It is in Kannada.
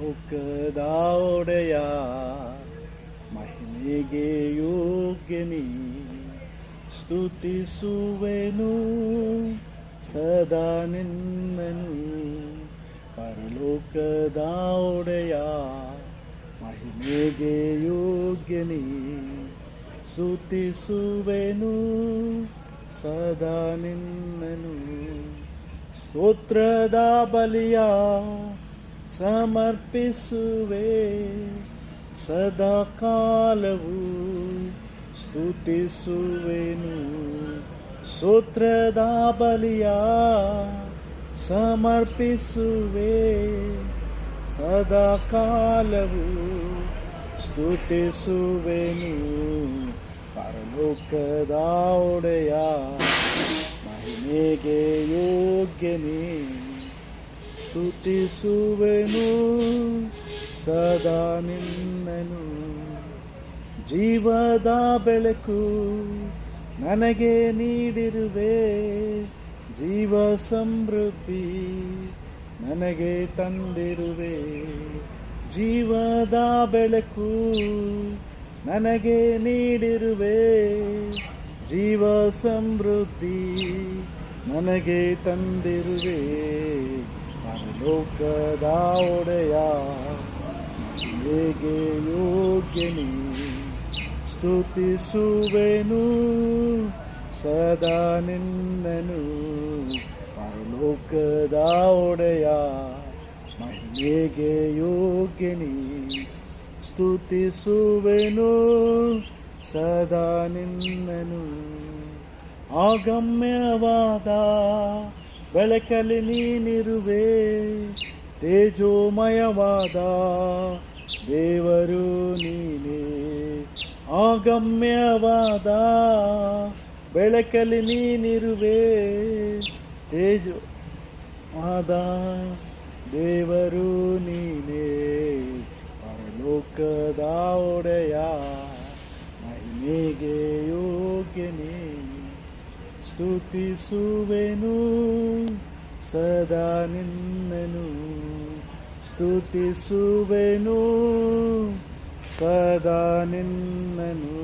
ಲೋಕದ ಒಡೆಯ ಮಹಿಮೆಗೆ ಯೋಗ್ಯನಿ ಸ್ತುತಿಸುವೆನು ಸದಾ ನಿನ್ನನು. ಪರಲೋಕದ ಒಡೆಯ ಮಹಿಮೆಗೆ ಯೋಗ್ಯನಿ ಸ್ತುತಿಸುವೆನು ಸದಾ ನಿನ್ನನು. ಸ್ತೋತ್ರದ ಬಲಿಯ ಸಮರ್ಪಿಸುವೆ ಸದಾ ಕಾಲವು ಸ್ತುತಿಸುವೆನು. ಸ್ತೋತ್ರದ ಬಲಿಯ ಸಮರ್ಪಿಸುವೆ ಸದಾ ಕಾಲವು ಸ್ತುತಿಸುವೆನು. ಪರಲೋಕದ ಒಡೆಯ ಮಹಿಮೆಗೆ ಯೋಗ್ಯನೇ ಸ್ತುತಿಸುವೆನು ಸದಾ ನಿನ್ನನು. ಜೀವದ ಬೆಳಕು ನನಗೆ ನೀಡಿರುವೆ, ಜೀವ ಸಮೃದ್ಧಿ ನನಗೆ ತಂದಿರುವೆ. ಜೀವದ ಬೆಳಕು ನನಗೆ ನೀಡಿರುವೆ, ಜೀವ ಸಮೃದ್ಧಿ ನನಗೆ ತಂದಿರುವೆ. ಪರಲೋಕದ ಒಡೆಯ ಮಹಿಮೆಗೆ ಯೋಗ್ಯನೇ ಸ್ತುತಿಸುವೆನು ಸದಾ ನಿನ್ನನು. ಪರಲೋಕದ ಒಡೆಯ ಮಹಿಮೆಗೆ ಯೋಗ್ಯನೇ ಸ್ತುತಿಸುವೆನು ಸದಾ ನಿನ್ನನು. ಆಗಮ್ಯವಾದ ಬೆಳಕಲ್ಲಿ ನೀನಿರುವೆ, ತೇಜೋಮಯವಾದ ದೇವರು ನೀನೇ. ಆಗಮ್ಯವಾದ ಬೆಳಕಲ್ಲಿ ನೀನಿರುವೆ, ತೇಜೋವಾದ ದೇವರು ನೀನೇ. ಪರಲೋಕದ ಒಡೆಯ ಮಹಿಮೆಗೆ ಯೋಗ್ಯನೇ ಸ್ತುತಿಸುವೆನು ಸದಾ ನಿನ್ನನು. ಸ್ತುತಿಸುವೆನು ಸದಾ ನಿನ್ನನು.